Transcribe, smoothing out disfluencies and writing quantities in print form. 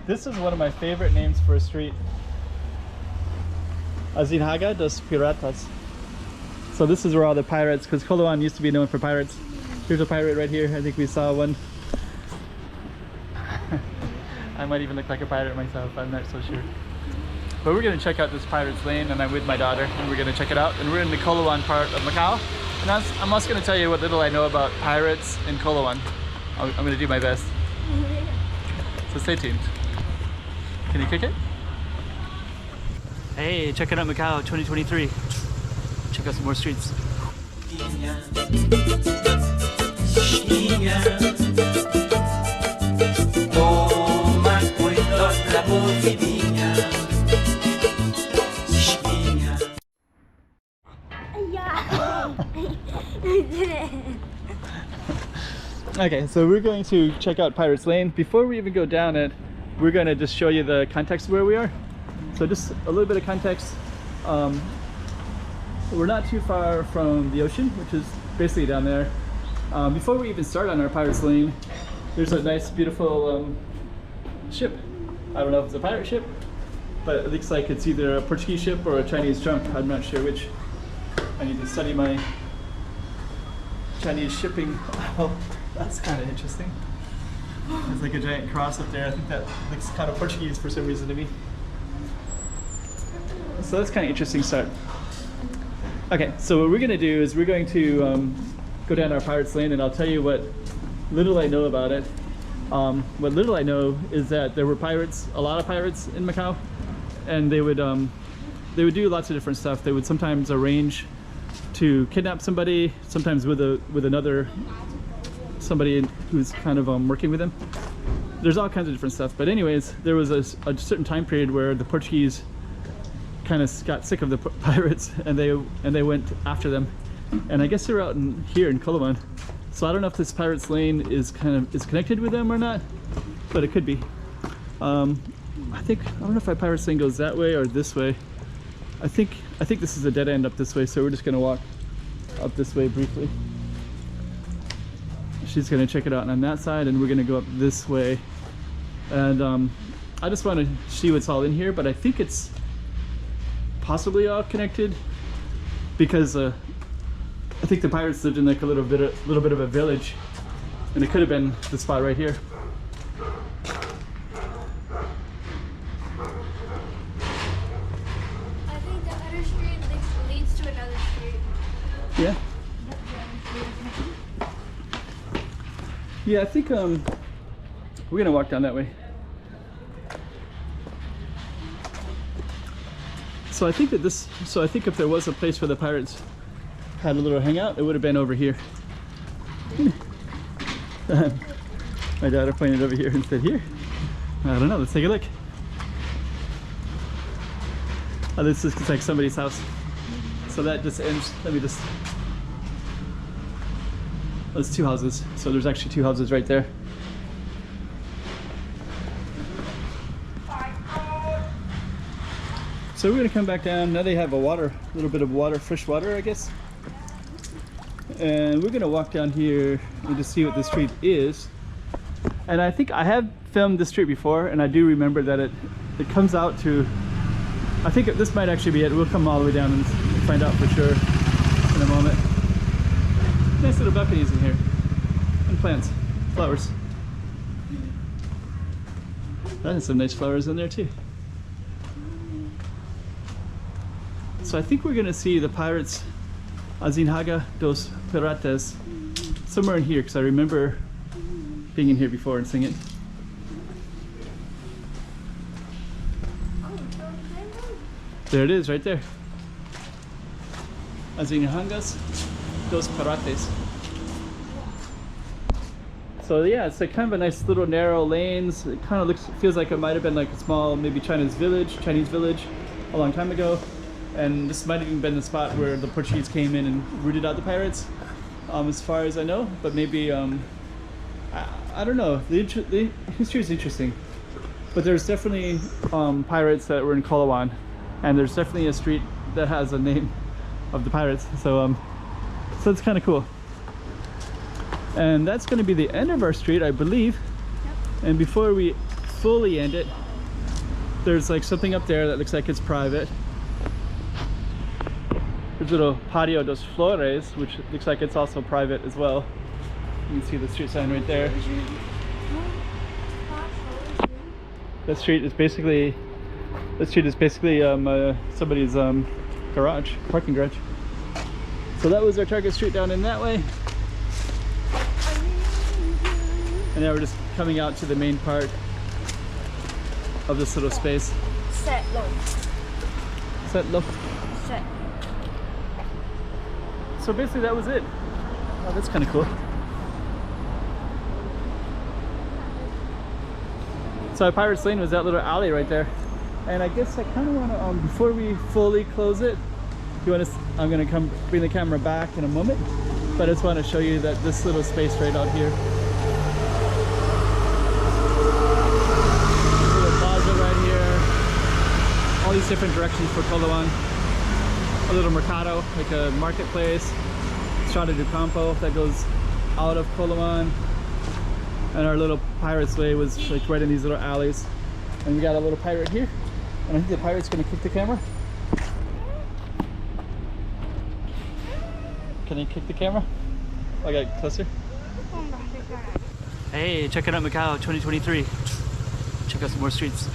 This is one of my favorite names for a street. Azinhaga dos Piratas. So this is where all the pirates, because Coloane used to be known for pirates. Here's a pirate right here. I think we saw one. I might even look like a pirate myself, I'm not so sure. But we're going to check out this Pirates Lane, and I'm with my daughter, and we're going to check it out. And we're in the Coloane part of Macau. And I'm also going to tell you what little I know about pirates in Coloane. I'm going to do my best. So stay tuned. Can you kick it? Hey, checking out Macau 2023. Check out some more streets. Okay, so we're going to check out Pirates Lane. Before we even go down it, we're going to just show you the context of where we are. So just a little bit of context. We're not too far from the ocean, which is basically down there. Before we even start on our Pirates Lane, there's a nice, beautiful ship. I don't know if it's a pirate ship, but it looks like it's either a Portuguese ship or a Chinese junk. I'm not sure which. I need to study my Chinese shipping. Oh, that's kind of interesting. There's like a giant cross up there. I think that looks kind of Portuguese for some reason to me. So that's kind of interesting start. Okay, so what we're going to do is we're going to go down our Pirates Lane, and I'll tell you what little I know about it. What little I know is that there were pirates, a lot of pirates in Macau, and they would do lots of different stuff. They would sometimes arrange to kidnap somebody, sometimes with somebody who's kind of working with them. There's all kinds of different stuff. But anyways, there was a certain time period where the Portuguese kind of got sick of the pirates, and they went after them. And I guess they're out here in Coloane. So I don't know if this Pirates Lane is connected with them or not, but it could be. I don't know if our Pirates Lane goes that way or this way. I think this is a dead end up this way, so we're just gonna walk up this way briefly. She's gonna check it out on that side, and we're gonna go up this way. And I just want to see what's all in here, but I think it's possibly all connected because I think the pirates lived in like a little bit of a village, and it could have been the spot right here. I think the other street leads to another street. Yeah. Yeah, I think we're gonna walk down that way. So I think if there was a place where the pirates had a little hangout, it would have been over here. My daughter pointed over here and said, here. I don't know, let's take a look. Oh, this is like somebody's house. So that just ends, there's two houses. So there's actually two houses right there. So we're gonna come back down. Now they have a little bit of water, fresh water, I guess. And we're gonna walk down here and just see what the street is. And I think I have filmed this street before, and I do remember that it comes out to, I think this might actually be it. We'll come all the way down and find out for sure in a moment. Nice little balconies in here. And plants, flowers. That has some nice flowers in there too. So I think we're gonna see the Pirates Azinhaga dos Piratas somewhere in here, because I remember being in here before and seeing it. There it is, right there. Azinhagas dos Piratas. So yeah, it's like kind of a nice little narrow lanes. It kind of feels like it might have been like a small, maybe Chinese village a long time ago. And this might have even been the spot where the Portuguese came in and rooted out the pirates, as far as I know. But maybe, I don't know. The history is interesting. But there's definitely pirates that were in Coloane, and there's definitely a street that has a name of the pirates. So, so it's kind of cool. And that's going to be the end of our street, I believe. Yep. And before we fully end it, there's like something up there that looks like it's private. There's a little Patio dos Flores, which looks like it's also private as well. You can see the street sign right there. That street is basically somebody's garage, parking garage. So that was our target street down in that way. And now we're just coming out to the main part of this little space. Set low. Set low. Set. So basically that was it. Oh, that's kind of cool. So Pirates Lane was that little alley right there. And I guess I kind of want to, before we fully close it, I'm going to come bring the camera back in a moment. But I just want to show you that this little space right out here. This little plaza right here. All these different directions for Coloane. A little mercado, like a marketplace. Strada do Campo that goes out of Coloane. And our little Pirates Way was like right in these little alleys. And we got a little pirate here. And I think the pirate's gonna kick the camera. Can he kick the camera? I got closer. Hey, check it out Macau 2023. Check out some more streets.